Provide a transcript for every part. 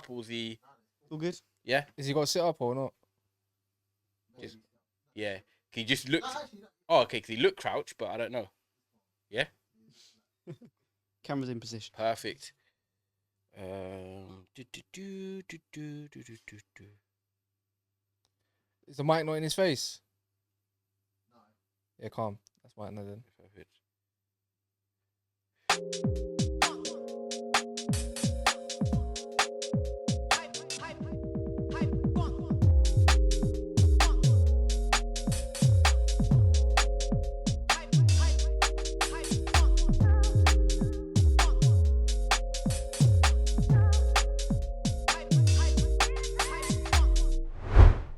up, or is he? All good. Yeah. Is he got to sit up or not? Yeah. He just looked. Oh, okay. Because he looked crouched, but I don't know. Yeah. Camera's in position. Perfect. Is the mic not in his face? No. Yeah, calm. That's mic no then. Perfect.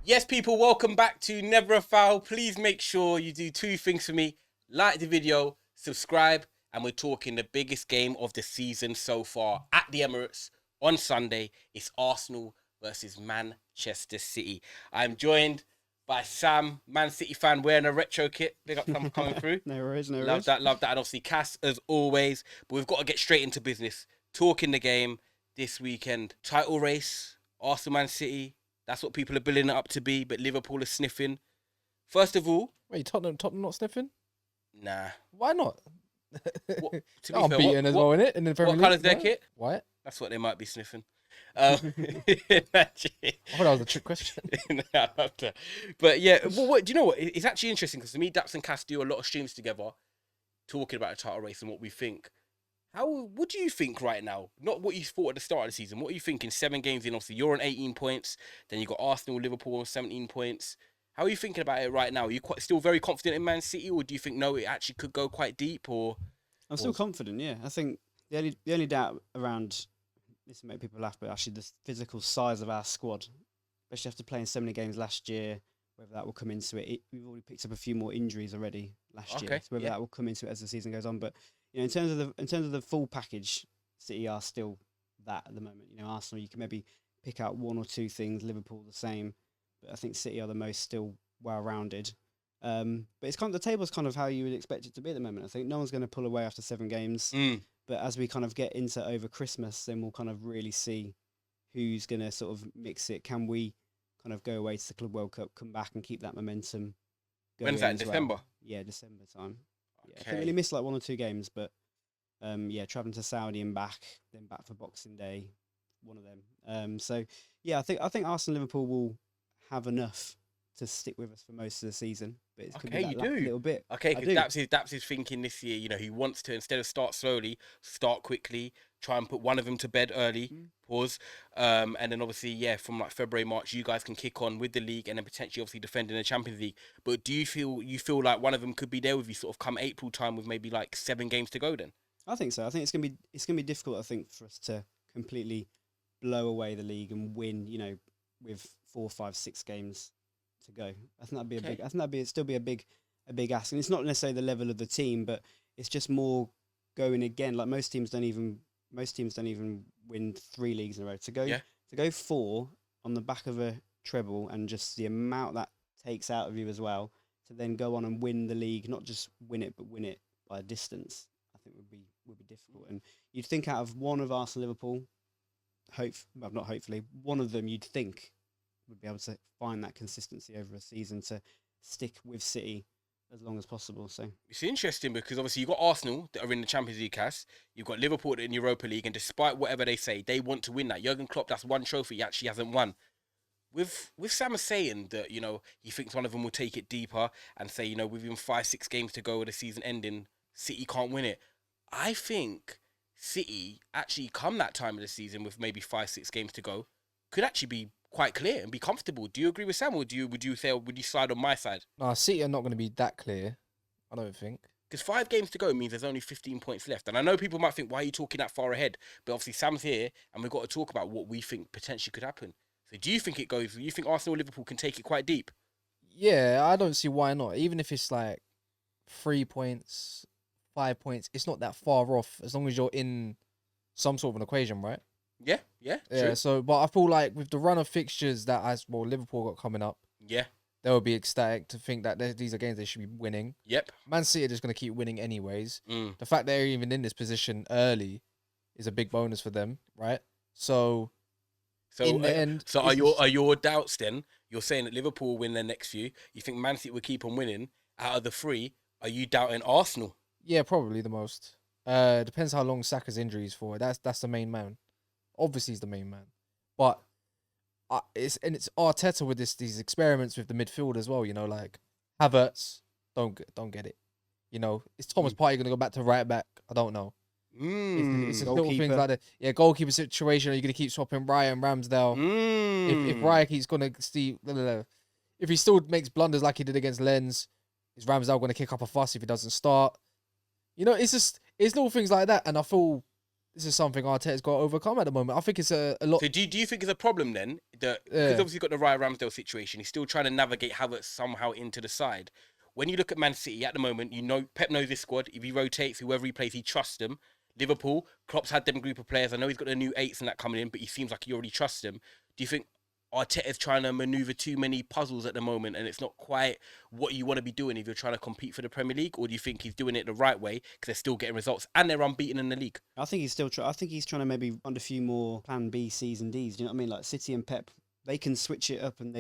Yes, people, welcome back to Never a Foul. Please make sure you do two things for me. Like the video, subscribe, and we're talking the biggest game of the season so far at the Emirates on Sunday. It's Arsenal versus Manchester City. I'm joined by Sam, Man City fan, wearing a retro kit. Big up Sam coming through. No worries, no worries. Love that, love that. And obviously Cass, as always. But we've got to get straight into business. Talking the game this weekend. Title race, Arsenal, Man City. That's what people are building it up to be, but Liverpool are sniffing. First of all... Wait, Tottenham not sniffing? Nah. Why not? What, to be I'm fair, beaten as well, innit? In the Premier what League, colour's their no? kit? White. That's what they might be sniffing. I thought that was a trick question. Nah, but yeah, well, do you know what? It's actually interesting because to me, Daps and Cass do a lot of streams together talking about the title race and what we think. What do you think right now? Not what you thought at the start of the season. What are you thinking? 7 games in, obviously, you're on 18 points. Then you got Arsenal, Liverpool on 17 points. How are you thinking about it right now? Are you still very confident in Man City, or do you think no, it actually could go quite deep? Or I'm still confident. Yeah, I think the only doubt around this will make people laugh, but actually the physical size of our squad, especially after playing so many games last year, whether that will come into it. We've already picked up a few more injuries already last year, so whether that will come into it as the season goes on. But you know, in terms of the full package, City are still that at the moment. You know, Arsenal, you can maybe pick out one or two things. Liverpool the same, but I think City are the most still well-rounded. But it's kind of, the table's kind of how you would expect it to be at the moment. I think no one's going to pull away after 7 games. But as we kind of get into over Christmas, then we'll kind of really see who's going to sort of mix it. Can we kind of go away to the Club World Cup, come back and keep that momentum going? When's that, in December? Well? Yeah, December time. Okay. Yeah, I think we only missed like 1 or 2 games, but yeah, travelling to Saudi and back, then back for Boxing Day, one of them. So yeah, I think Arsenal and Liverpool will have enough to stick with us for most of the season. But it could be that little bit. Okay, because Daps is thinking this year, you know, he wants to, instead of start slowly, start quickly, try and put one of them to bed early, pause. And then obviously, yeah, from like February, March, you guys can kick on with the league and then potentially obviously defending the Champions League. But do you feel like one of them could be there with you sort of come April time with maybe like 7 games to go then? I think so. I think it's gonna be difficult, I think, for us to completely blow away the league and win, you know, with 4, 5, 6 games to go. I think that'd be still be a big ask. And it's not necessarily the level of the team, but it's just more going again. Like most teams don't even win 3 leagues in a row. To go 4 on the back of a treble, and just the amount that takes out of you as well, to then go on and win the league, not just win it, but win it by a distance, I think would be difficult. And you'd think out of one of Arsenal, Liverpool, one of them you'd think would be able to find that consistency over a season to stick with City as long as possible. So it's interesting because obviously you've got Arsenal that are in the Champions League, Cass. You've got Liverpool in Europa League, and despite whatever they say, they want to win that. Jurgen Klopp, that's one trophy he actually hasn't won. With Sam saying that, you know, he thinks one of them will take it deeper and say, you know, with even 5, 6 games to go with the season ending, City can't win it. I think City actually come that time of the season with maybe 5, 6 games to go could actually be quite clear and be comfortable. Do you agree with Sam, or would you side on my side? No, City are not going to be that clear, I don't think. Because 5 games to go means there's only 15 points left. And I know people might think, why are you talking that far ahead? But obviously Sam's here and we've got to talk about what we think potentially could happen. So do you think Arsenal or Liverpool can take it quite deep? Yeah, I don't see why not. Even if it's like 3 points, 5 points, it's not that far off as long as you're in some sort of an equation, right? Yeah. True. So, but I feel like with the run of fixtures that Liverpool got coming up, they will be ecstatic to think that these are games they should be winning. Yep. Man City are just going to keep winning anyways. The fact they're even in this position early is a big bonus for them, right? So, So in the end, so it's just- are your doubts then? You're saying that Liverpool will win their next few. You think Man City will keep on winning out of the three? Are you doubting Arsenal? yeah, probably the most. Depends how long Saka's injury is for. That's the main man. Obviously, he's the main man, but it's Arteta with these experiments with the midfield as well. You know, like Havertz, don't get it. You know, is Thomas Partey gonna go back to right back? I don't know. It's the little things like that. Yeah, goalkeeper situation. Are you gonna keep swapping Raya and Ramsdale? If Raya keeps gonna see, if he still makes blunders like he did against Lens, is Ramsdale gonna kick up a fuss if he doesn't start? You know, it's little things like that, and I feel this is something Arteta's got to overcome at the moment. I think it's a lot. So do you think it's a problem then that because obviously you've got the Raya Ramsdale situation, he's still trying to navigate Havertz somehow into the side. When you look at Man City at the moment, you know Pep knows his squad. If he rotates whoever he plays, he trusts them. Liverpool, Klopp's had them group of players. I know he's got the new eights and that coming in, but he seems like he already trusts them. Do you think Arteta's trying to maneuver too many puzzles at the moment and it's not quite what you want to be doing if you're trying to compete for the Premier League? Or do you think he's doing it the right way because they're still getting results and they're unbeaten in the league? I think he's still I think he's trying to maybe find a few more plan B, C's and D's. Do you know what I mean? Like City and Pep, they can switch it up and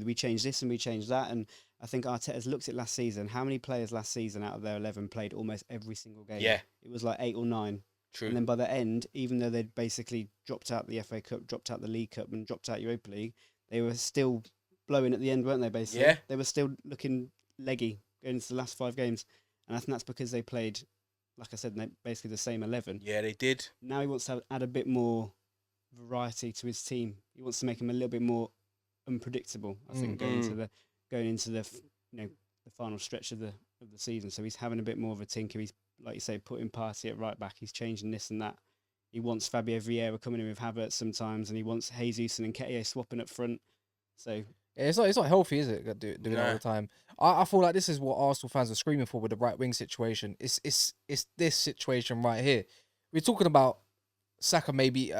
we change this and we change that. And I think Arteta's looked at last season. How many players last season out of their 11 played almost every single game? Yeah. It was like 8 or 9. True. And then by the end, even though they'd basically dropped out the FA Cup, dropped out the League Cup and dropped out Europa League, they were still blowing at the end, weren't they, basically? Yeah. They were still looking leggy going into the last 5 games. And I think that's because they played, like I said, basically the same 11. Yeah, they did. Now he wants to add a bit more variety to his team. He wants to make him a little bit more unpredictable, I think, going into the the final stretch of the season. So he's having a bit more of a tinker. He's, like you say, putting Partey at right back. He's changing this and that. He wants Fabio Vieira coming in with Havertz sometimes, and he wants Jesus and Nketiah swapping up front. So yeah, it's not healthy, is it? Doing it all the time. I feel like this is what Arsenal fans are screaming for with the right wing situation. It's this situation right here. We're talking about Saka maybe.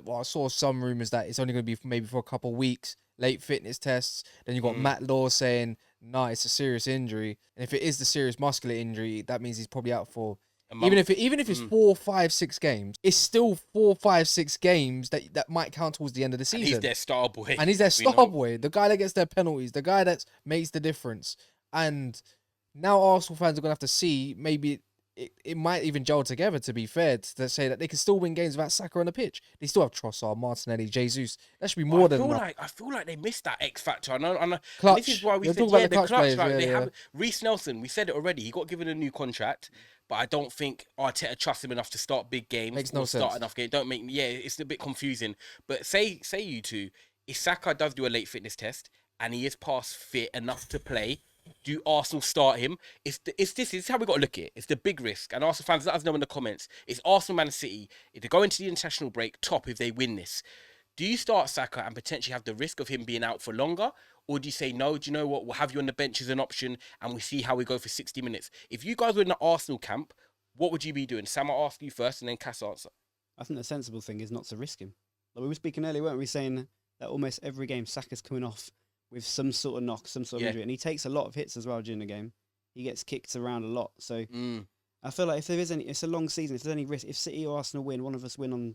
Well, I saw some rumors that it's only going to be maybe for a couple of weeks, late fitness tests. Then you got Matt Law saying, "Nah, it's a serious injury." And if it is the serious muscular injury, that means he's probably out for. Even if it's 4, 5, 6 games, it's still 4, 5, 6 games that might count towards the end of the season. And he's their star boy. And he's their star boy, the guy that gets their penalties, the guy that makes the difference. And now Arsenal fans are gonna have to see maybe it might even gel together. To be fair, to say that they can still win games without Saka on the pitch. They still have Trossard, Martinelli, Jesus. That should be more than enough. I feel like they missed that X factor. I know. Clutch. This is why we You're said talking about the the clutch players, Like, yeah, they yeah. have Reece Nelson. We said it already. He got given a new contract, but I don't think Arteta trusts him enough to start big games. Makes no start sense. enough games. Don't make it's a bit confusing. But say you two, if Saka does do a late fitness test and he is past fit enough to play, do Arsenal start him? This is how we got to look at it. It's the big risk. And Arsenal fans, let us know in the comments. It's Arsenal, Man City. If they go into the international break, top if they win this. Do you start Saka and potentially have the risk of him being out for longer? Or do you say, no, do you know what? We'll have you on the bench as an option and we see how we go for 60 minutes. If you guys were in the Arsenal camp, what would you be doing? Sam, I'll ask you first and then Cass answer. I think the sensible thing is not to risk him. Like we were speaking earlier, weren't we, saying that almost every game Saka's coming off with some sort of knock, some sort of injury. And he takes a lot of hits as well during the game. He gets kicked around a lot. So I feel like if there is it's a long season, if there's any risk, if City or Arsenal win, one of us win on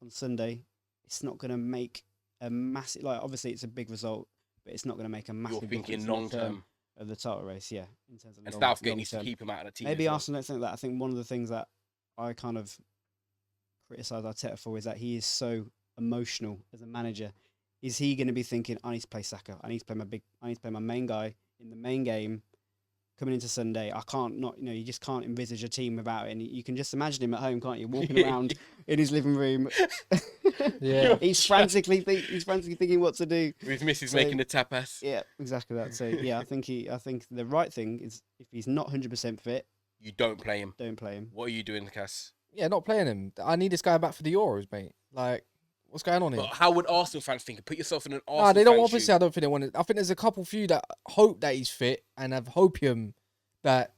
Sunday, it's not going to make a massive, like obviously it's a big result, but it's not going to make a massive You're thinking difference long term of the title race, yeah. In terms of and long, Southgate needs to keep him out of the team. Maybe Arsenal don't think that. I think one of the things that I kind of criticise Arteta for is that he is so emotional as a manager. Is he going to be thinking, I need to play Saka, I need to play my main guy in the main game coming into Sunday? I can't not, you just can't envisage a team without it. And you can just imagine him at home, can't you? Walking around in his living room. Yeah. He's frantically thinking what to do. With Mrs. making the tapas. Yeah, exactly that. So yeah, I think the right thing is if he's not 100% fit, You don't play him. don't play him. What are you doing, Cass? Yeah, not playing him. I need this guy back for the Euros, mate. Like, what's going on here? But how would Arsenal fans think? Put yourself in an Arsenal Nah, they don't. fan's Obviously, shoe. I don't think they want it. I think there's a couple few that hope that he's fit and have hopium that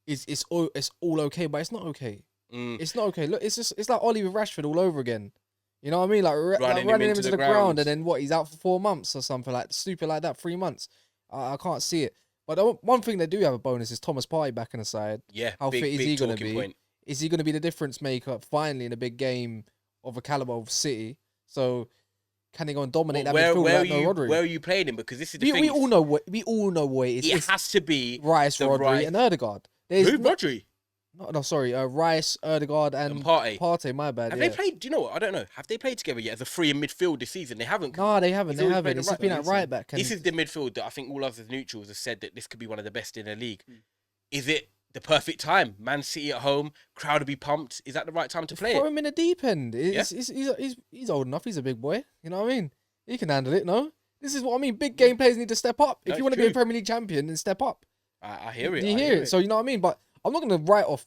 it's all okay, but it's not okay. It's not okay. Look, it's like Ollie with Rashford all over again. You know what I mean? Like running him into the ground, and then what? He's out for 4 months or something like stupid like that. 3 months. I can't see it. But one thing they do have a bonus is Thomas Partey back in the side. Yeah, How big, fit is big he going to talking be? point. Is he going to be the difference maker finally in a big game of a caliber of City? So can he go and dominate that Where midfield where are without no you Rodri? where are you playing him? Because this is the thing. We all know what it is. It It's has to be Rice, the Rodri, right. and Ødegaard. There's Who? Rodri no, sorry, Rice, Ødegaard, and Partey. Partey. My bad. Have Yeah. they played? Do you know what? I don't know. Have they played together yet as a three in midfield this season? They haven't. No, they haven't. He's They always haven't. played It's at just been right at back. right back. This is the midfield that I think all us as neutrals have said that this could be one of the best in the league. Is it the perfect time? Man City at home, crowd will be pumped. Is that the right time to play Throw it? him in the deep end. He's old enough. He's a big boy. You know what I mean? He can handle it. No, this is what I mean. Big game players need to step up. If That's you want to be a true. Premier League champion, then step up. I hear it. Do you I hear it? So you know what I mean. But I'm not going to write off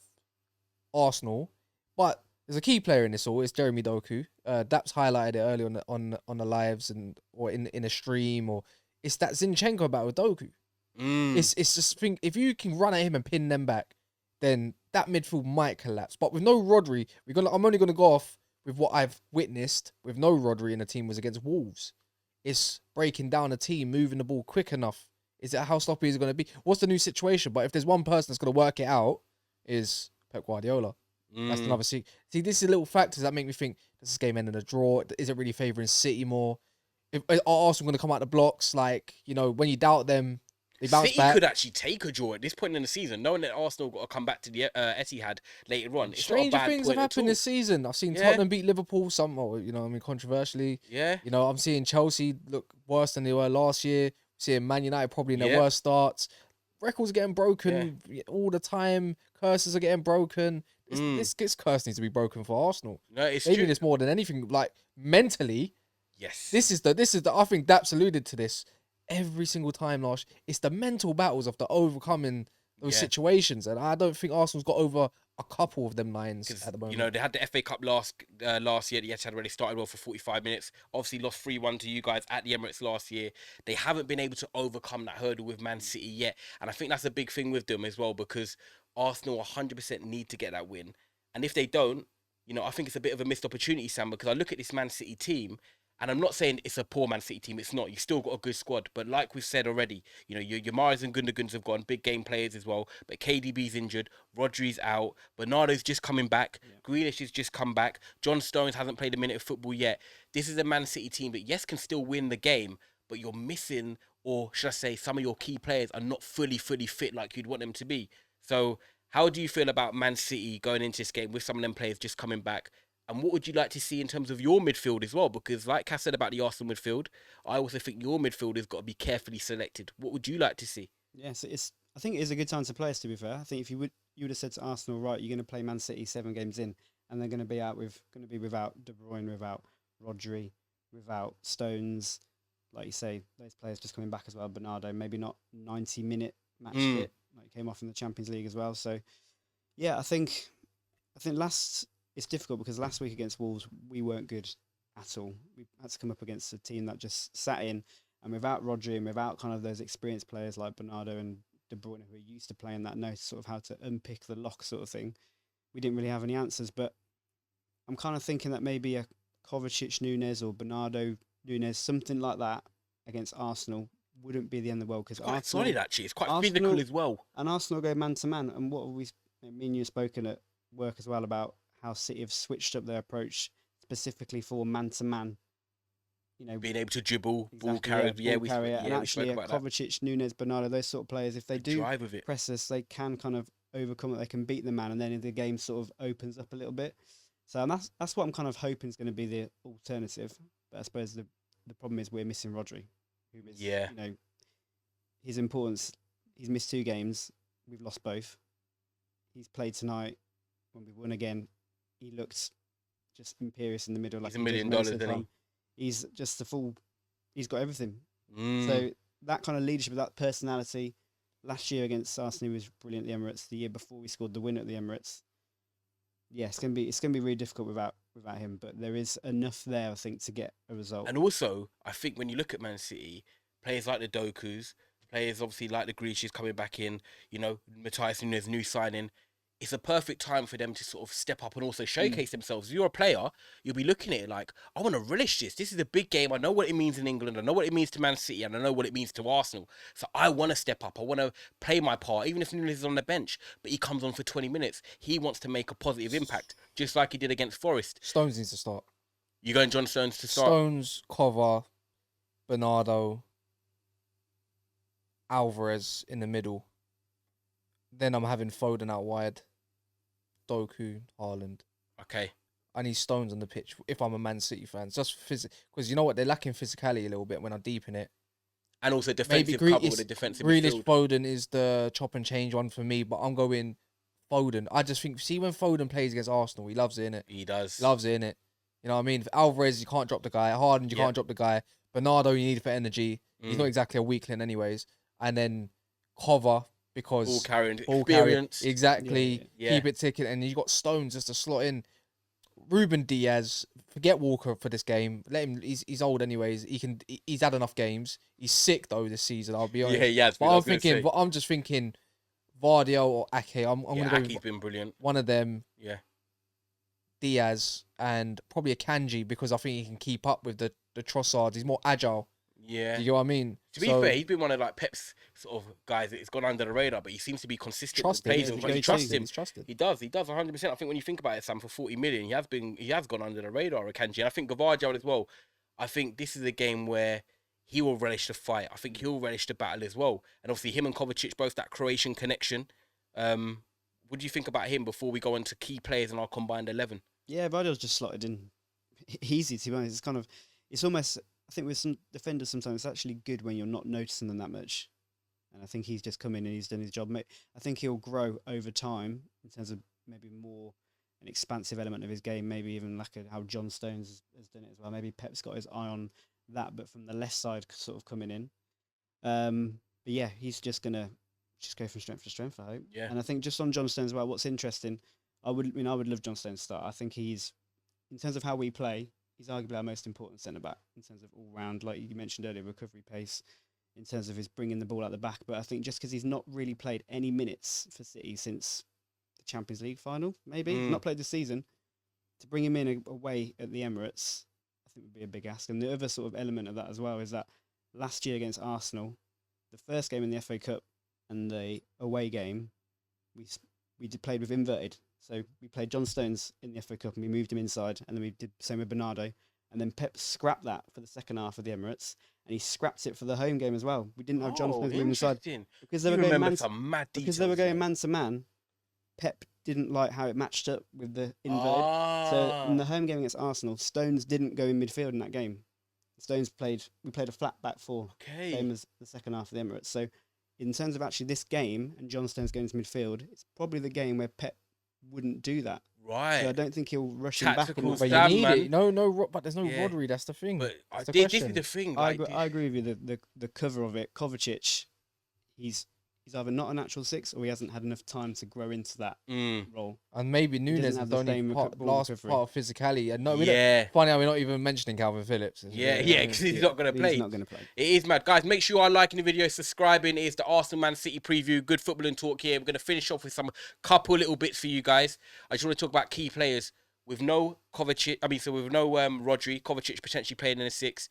Arsenal. But there's a key player in this all. It's Jeremy Doku. Daps highlighted it earlier on the lives or in a stream, or it's that Zinchenko battle with Doku. It's just think if you can run at him and pin them back, then that midfield might collapse. But with no Rodri, I'm only gonna go off with what I've witnessed with no Rodri in the team was against Wolves. It's breaking down a team, moving the ball quick enough. Is it how sloppy is it gonna be? What's the new situation? But if there's one person that's gonna work it out, is Pep Guardiola. That's another see. This is little factors that make me think, does this game end in a draw? Is it really favouring City more? Are Arsenal going to come out the blocks? Like, you know, when you doubt them, they bounce City back. could actually take a draw at this point in the season, knowing that Arsenal got to come back to the Etihad later on. It's Stranger not a bad things point have at happened all. this season. I've seen Yeah. Tottenham beat Liverpool, controversially. Yeah. You know, I'm seeing Chelsea look worse than they were last year. Seeing Man United probably in their Yeah. worst starts. Records are getting broken all the time. Curses are getting broken. This curse needs to be broken for Arsenal. No, it's They true. need this more than anything. Like mentally, Yes. this is the. I think Daps alluded to this every single time last. It's the mental battles of the overcoming those Yeah. situations, and I don't think Arsenal's got over a couple of them lines at the moment. You know, they had the FA Cup last year. The Etihad already started well for 45 minutes. Obviously lost 3-1 to you guys at the Emirates last year. They haven't been able to overcome that hurdle with Man City yet. And I think that's a big thing with them as well, because Arsenal 100% need to get that win. And if they don't, you know, I think it's a bit of a missed opportunity, Sam, because I look at this Man City team, and I'm not saying it's a poor Man City team. It's not. You've still got a good squad. But like we've said already, you know, your Mahrez and Gundogan's have gone, big game players as well. But KDB's injured. Rodri's out. Bernardo's just coming back. Yeah. Grealish has just come back. John Stones hasn't played a minute of football yet. This is a Man City team that, yes, can still win the game, but you're missing, or should I say, some of your key players are not fully fit like you'd want them to be. So how do you feel about Man City going into this game with some of them players just coming back? And what would you like to see in terms of your midfield as well? Because like Cass said about the Arsenal midfield, I also think your midfield has got to be carefully selected. What would you like to see? Yes, I think it is a good time to play us, to be fair. I think if you would have said to Arsenal, right, you're going to play Man City 7 games in, and they're going to be without De Bruyne, without Rodri, without Stones, like you say, those players just coming back as well. Bernardo, maybe not 90-minute match fit, like came off in the Champions League as well. So yeah, I think it's difficult because last week against Wolves, we weren't good at all. We had to come up against a team that just sat in, and without Rodri and without kind of those experienced players like Bernardo and De Bruyne, who are used to playing that, know sort of how to unpick the lock sort of thing, we didn't really have any answers. But I'm kind of thinking that maybe a Kovacic Nunes or Bernardo Nunes, something like that against Arsenal wouldn't be the end of the world. Because quite solid, actually. It's quite physical as well. And Arsenal go man-to-man. And what have me and you have spoken at work as well about how City have switched up their approach specifically for man-to-man. You know, being able to dribble, exactly, ball carry. Yeah, ball carrier. And actually, we spoke about Kovacic, Nunes, Bernardo, those sort of players, if they do drive with it, press us, they can kind of overcome it. They can beat the man, and then the game sort of opens up a little bit. So that's what I'm kind of hoping is going to be the alternative. But I suppose the problem is we're missing Rodri, who is, you know, his importance. He's missed 2 games. We've lost both. He's played tonight when we won again. He looked just imperious in the middle. He's like $1 million, isn't he? He's just the full. He's got everything. So that kind of leadership, that personality. Last year against Arsenal, he was brilliant at the Emirates. The year before, we scored the win at the Emirates. Yeah, it's gonna be really difficult without him. But there is enough there, I think, to get a result. And also, I think when you look at Man City, players like the Dokus, players obviously like the Grealish coming back in, you know, Matthias Nunes, new signing. It's a perfect time for them to sort of step up and also showcase themselves. If you're a player, you'll be looking at it like, I want to relish this. This is a big game. I know what it means in England. I know what it means to Man City, and I know what it means to Arsenal. So I want to step up. I want to play my part, even if Nunes is on the bench, but he comes on for 20 minutes. He wants to make a positive impact, just like he did against Forest. Stones needs to start. You going John Stones to start? Stones, Cover, Bernardo, Alvarez in the middle. Then I'm having Foden out wide. Doku, Haaland. Okay. I need Stones on the pitch if I'm a Man City fan. Just because you know what, they're lacking physicality a little bit when I'm deep in it. And also defensive Maybe cover with a defensive Grealish, midfield. Foden is the chop and change one for me, but I'm going Foden. I just think, see, when Foden plays against Arsenal, he loves it, innit? He does. Loves it, innit? You know what I mean? For Alvarez, you can't drop the guy. Haaland, you can't drop the guy. Bernardo, you need for energy. He's not exactly a weakling anyways. And then Cover, because Ball carrying ball experience. carry, exactly. Yeah. Keep it ticking. And you got Stones just to slot in. Ruben Diaz, forget Walker for this game. Let him. He's old anyways. He's had enough games. He's sick though this season. I'll be honest. Yeah, he has been. But I'm just thinking, Vardio or Ake. I'm gonna go Ake's been brilliant. one of them. Yeah. Diaz and probably a Kanji, because I think he can keep up with the Trossards. He's more agile. Yeah. Do you know what I mean? To be fair, he's been one of like Pep's sort of guys that's gone under the radar, but he seems to be consistent. Trusted. Plays Yeah, and he's you trust him. He's trusted. He does 100%. I think when you think about it, Sam, for 40 million, he has gone under the radar, Akanji. And I think Gvardiol as well. I think this is a game where he will relish the fight. I think he'll relish the battle as well. And obviously him and Kovacic, both that Croatian connection. What do you think about him before we go into key players in our combined 11? Yeah, Vardy's just slotted in easy, to be honest. It's almost, I think with some defenders sometimes it's actually good when you're not noticing them that much. And I think he's just come in and he's done his job. I think he'll grow over time in terms of maybe more an expansive element of his game, maybe even like how John Stones has done it as well. Maybe Pep's got his eye on that, but from the left side sort of coming in. But yeah, he's just going to just go from strength to strength, I hope. Yeah. And I think just on John Stones as well, what's interesting, I would love John Stones to start. I think he's, in terms of how we play, he's arguably our most important centre-back in terms of all-round, like you mentioned earlier, recovery pace, in terms of his bringing the ball out the back. But I think just because he's not really played any minutes for City since the Champions League final, maybe, not played this season, to bring him in away at the Emirates, I think would be a big ask. And the other sort of element of that as well is that last year against Arsenal, the first game in the FA Cup and the away game, we played with inverted. So we played John Stones in the FA Cup and we moved him inside, and then we did the same with Bernardo. And then Pep scrapped that for the second half of the Emirates, and he scrapped it for the home game as well. We didn't have John Stones moving inside because they were going man to man. Pep didn't like how it matched up with the inverted. So in the home game against Arsenal, Stones didn't go in midfield in that game. We played a flat back four, same as the second half of the Emirates. So in terms of actually this game and John Stones going to midfield, it's probably the game where Pep wouldn't do that. Right. So I don't think he'll rush him back. Tactical But stab, you need man. it. No, but there's no Rodri. That's the thing. But That's the this is question. the thing. I Like, agree with you. The cover of it, Kovacic, he's either not a natural six or he hasn't had enough time to grow into that role. And maybe Nunes is have the the only same last recovery. part of physicality. And no, Yeah. funny how we're not even mentioning Calvin Phillips. Yeah, because he's not going to play. He's not going to play. It is mad. Guys, make sure you are liking the video, subscribing. It is the Arsenal Man City preview. Good football and talk here. We're going to finish off with some couple little bits for you guys. I just want to talk about key players. With no Kovacic, with no Rodri, Kovacic potentially playing in a six.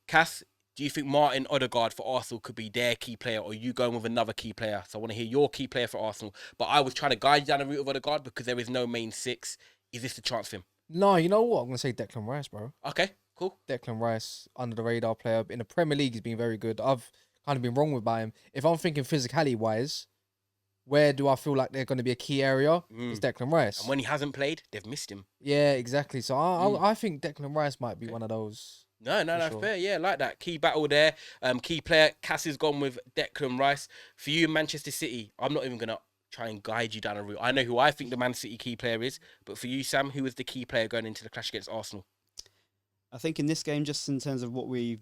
Cass, do you think Martin Odegaard for Arsenal could be their key player, or are you going with another key player? So I want to hear your key player for Arsenal. But I was trying to guide you down the route of Odegaard because there is no main six. Is this the chance for him? No, you know what? I'm going to say Declan Rice, bro. Okay, cool. Declan Rice, under the radar player. In the Premier League, he's been very good. I've kind of been wrong with him. If I'm thinking physicality-wise, where do I feel like they're going to be a key area? Is Declan Rice. And when he hasn't played, they've missed him. Yeah, exactly. So I think Declan Rice might be one of those. No, that's fair. Yeah, like that. Key battle there. Key player. Cass has gone with Declan Rice. For you in Manchester City, I'm not even going to try and guide you down a route. I know who I think the Man City key player is. But for you, Sam, who is the key player going into the clash against Arsenal? I think in this game, just in terms of what we've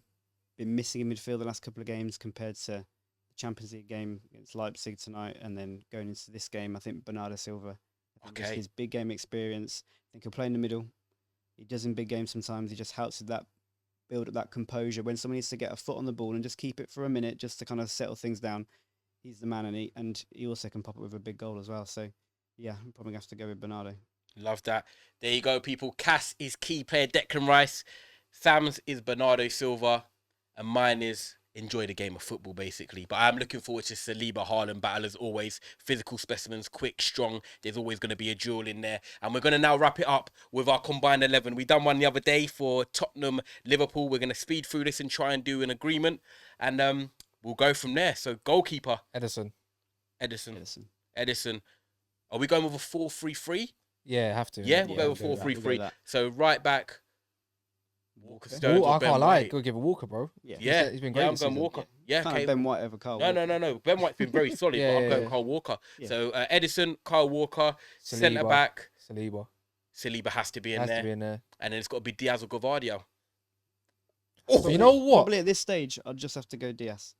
been missing in midfield the last couple of games compared to the Champions League game against Leipzig tonight and then going into this game, I think Bernardo Silva. I think just his big game experience. I think he'll play in the middle. He does in big games sometimes. He just helps with that, build up that composure. When someone needs to get a foot on the ball and just keep it for a minute just to kind of settle things down, he's the man, and he also can pop it with a big goal as well. So, yeah, I'm probably going to have to go with Bernardo. Love that. There you go, people. Cass is key player Declan Rice. Sam's is Bernardo Silva. And mine is enjoy the game of football, basically. But I'm looking forward to Saliba Haaland battle as always. Physical specimens, quick, strong. There's always going to be a duel in there. And we're going to now wrap it up with our combined 11. We done one the other day for Tottenham, Liverpool. We're going to speed through this and try and do an agreement. And we'll go from there. So goalkeeper. Edison. Are we going with a 4-3-3? Yeah, have to. Yeah, we'll go with we'll go 4-3-3. So right back. Walker Okay. Stones. I or Ben can't lie. White. Go give a Walker, bro. Yeah, He's been great I'm this going season. Walker. Yeah, Can't okay. have Ben White over Carl. No. Ben White's been very solid, Yeah, but I'm yeah, going yeah. Kyle Walker. Yeah. So Edison, Kyle Walker, centre back. Saliba has to be in Has there. to be in there. And then it's got to be Diaz or Gavardio. But you know what? Probably at this stage, I'd just have to go Diaz.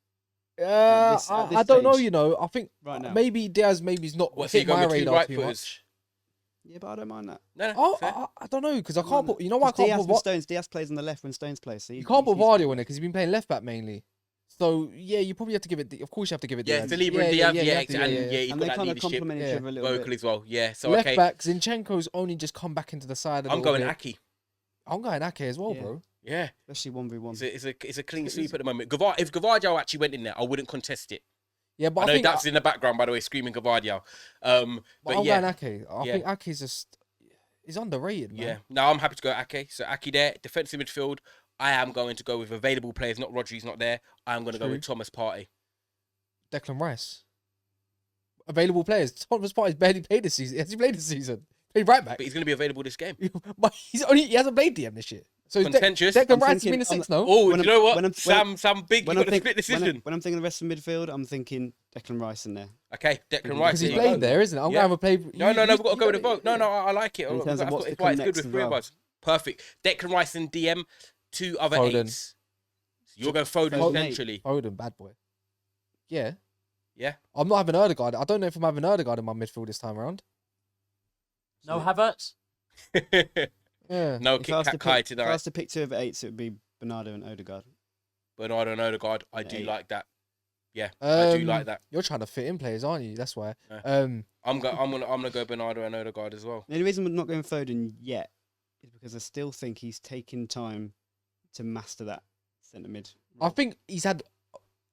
Uh, this I don't know. stage. You know, I think Right now. maybe Diaz maybe's not What, so you hit go my with two radar right too footers? much. Yeah, but I don't mind that. No, Oh, fair. I don't know because I Don't can't mind put. You know why I that. 'Cause can't Diaz put? with Stones. Diaz plays on the left when Stones plays. So You can't put Vardy in it because he's been playing left back mainly. So yeah, you probably have to give it. Of course, you have to give it. Yeah, Diaz. Saliba and Diaz. you Yeah, have to, and yeah. he's And got they that kind of leadership. complement each Yeah. other a little Vocal bit. as well. Yeah, so Left okay. back Zinchenko's only just come back into the side. I'm going bit. Aki. I'm going Ake as well, Yeah. bro. Yeah, Especially 1v1. it's a clean sweep at the moment. If Gavardio actually went in there, I wouldn't contest it. Yeah, but I I know think that's in the background, by the way, screaming Gavardio. but But I'm yeah, going Ake. I Yeah. think Ake's just he's underrated, man. yeah. Now I'm happy to go Ake. So Ake there, defensive midfield. I am going to go with available players. Not Rodri's not there. I'm going to go True. with Thomas Partey. Declan Rice. Available players. Thomas Partey's barely played this season. Has he played this season? Played right back. But he's going to be available this game. But he hasn't played DM this year. So Contentious. Declan I'm Rice has thinking- been a six, no? Oh, When do you I'm- know what? when I'm- Sam Big, you when got I'm a think- split decision. When I'm thinking the rest of midfield, I'm thinking Declan Rice in there. Okay, Declan Because Rice. Because there he's you played go. there, isn't it? I'm Yeah. going to have a play. No, we've got to go with the vote. No, I like it. In terms of That's what's to why it's come good next with as three of well. us. Perfect. Declan Rice and DM, two other Foden. eights. You're going Foden Foden. potentially. Foden, bad boy. Yeah. Yeah. I'm not having Erdegaard. I don't know if I'm having Erdegaard in my midfield this time around. No Havertz. Yeah. No If I Kit was to Kat Kai pick- If I tonight. was to pick two of eights, it would be Bernardo and Odegaard. Bernardo and Odegaard. I Yeah, do yeah. like that. Yeah, I do like that. You're trying to fit in players, aren't you? That's why. Yeah. I'm gonna go Bernardo and Odegaard as well. The only reason we're not going Foden yet is because I still think he's taking time to master that centre mid. I think he's had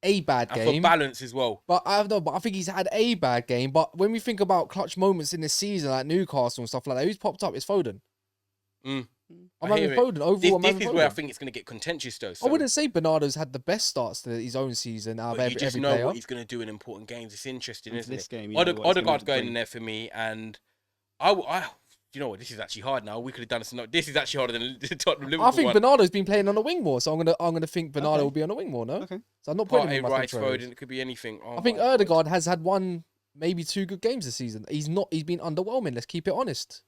a bad And for game. balance as well. But I think he's had a bad game. But when we think about clutch moments in this season, like Newcastle and stuff like that, who's popped up? It's Foden. Mm. I'm I having hear it. Foden overall. I'm This having is where I Foden. think it's gonna get contentious though. I So, wouldn't say Bernardo's had the best starts to his own season out of but you every, just every know player. what he's gonna do in important games. It's interesting, And for isn't this it? game, you know what it's gonna Odegaard's going bring. in there for me, and you know what? This is actually hard now. We could have done this. This is actually harder than the Tottenham Liverpool I think one. Bernardo's been playing on the wing more, so I'm gonna think Bernardo Okay. will be on the wing more. No, Okay. so I'm not putting him Partey, in my Rice, central Foden. It could be anything. Oh I think my God. Erdegaard has had one, maybe two good games this season. He's been underwhelming. Let's keep it honest.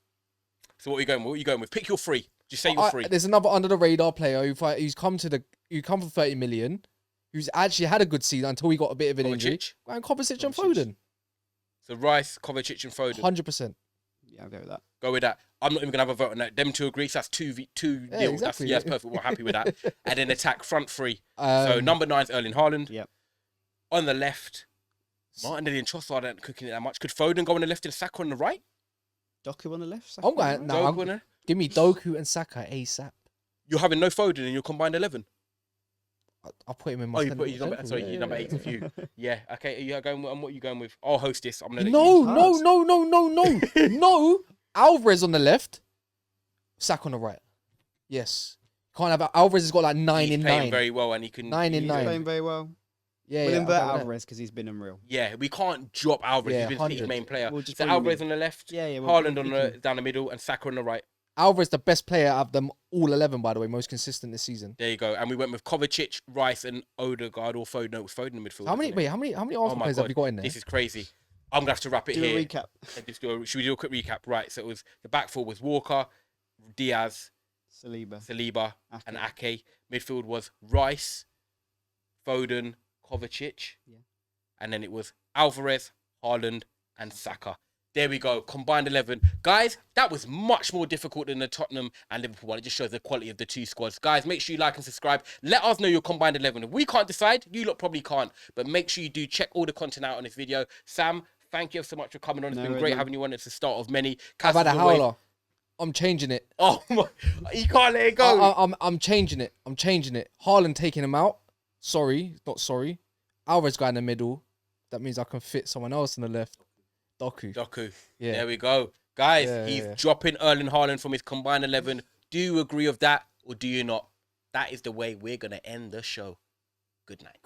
So what are you going with? What are you going with? Pick your three. Just say your three. There's another under the radar player who's come for 30 million, who's actually had a good season until he got a bit of an injury. Kovacic. And Kovacic and Kovacic. Foden, So Rice, Kovacic, and Foden. 100%. Yeah, I'll go with that. Go with that. I'm not even gonna have a vote on that. Them two agree. So that's 2-2 Yeah, nil. exactly. That's perfect. We're happy with that. And then attack front three. So Um, number 9's Erling Haaland. Yep. On the left, Martinelli and Trossard aren't cooking it that much. Could Foden go on the left and Saka on the right? Doku on the left. Saka I'm on the going right? now. Doku on there? Give me Doku and Saka ASAP. You're having no Foden in your combined 11. I'll put him in my. Oh, you centre- put your number. central, Sorry, yeah, your number yeah, 8 for you. Yeah. Okay. Are you going? And what are you going with? I'll host this. I'm gonna. let No, you- no. Alvarez on the left, Saka on the right. Yes. Can't have Alvarez has got like 9 He's in playing 9. very well, and he can. 9 in He's 9. playing very well. Yeah, We'll yeah. invert I'll go with Alvarez because he's been unreal. Yeah, we can't drop Alvarez. Yeah, He's been City's 100. main player. We'll just So bring him Alvarez in. on the left. Yeah, yeah. Haaland on the down the middle, and Saka on the right. that. Alvarez the best player out of them all 11, by the way, most consistent this season. There you go. And we went with Kovacic, Rice, and Odegaard or Foden. No, it was Foden in midfield. How many? wasn't it? Wait, how many Oh Arsenal my players God, have you got in there? This is crazy. I'm gonna have to wrap it Do here. a recap. And just should we do a quick recap? Right. So it was the back four was Walker, Diaz, Saliba, Ake. and Ake. Midfield was Rice, Foden, Kovacic, Yeah. and then it was Alvarez, Haaland, and Saka. There we go, combined 11. Guys, that was much more difficult than the Tottenham and Liverpool one. It just shows the quality of the two squads. Guys, make sure you like and subscribe. Let us know your combined 11. If we can't decide, you lot probably can't. But make sure you do check all the content out on this video. Sam, thank you so much for coming on. It's No been worries, great man. having you on. It's the start of many. I've had a Cass, as always- howler. I'm changing it. Oh, my, you can't let it go. I'm changing it. I'm changing it. Haaland taking him out. sorry, not sorry. Alvarez guy in the middle. That means I can fit someone else on the left. Doku. Yeah. There we go. Guys, Yeah, he's yeah. dropping Erling Haaland from his combined 11. Do you agree with that or do you not? That is the way we're going to end the show. Good night.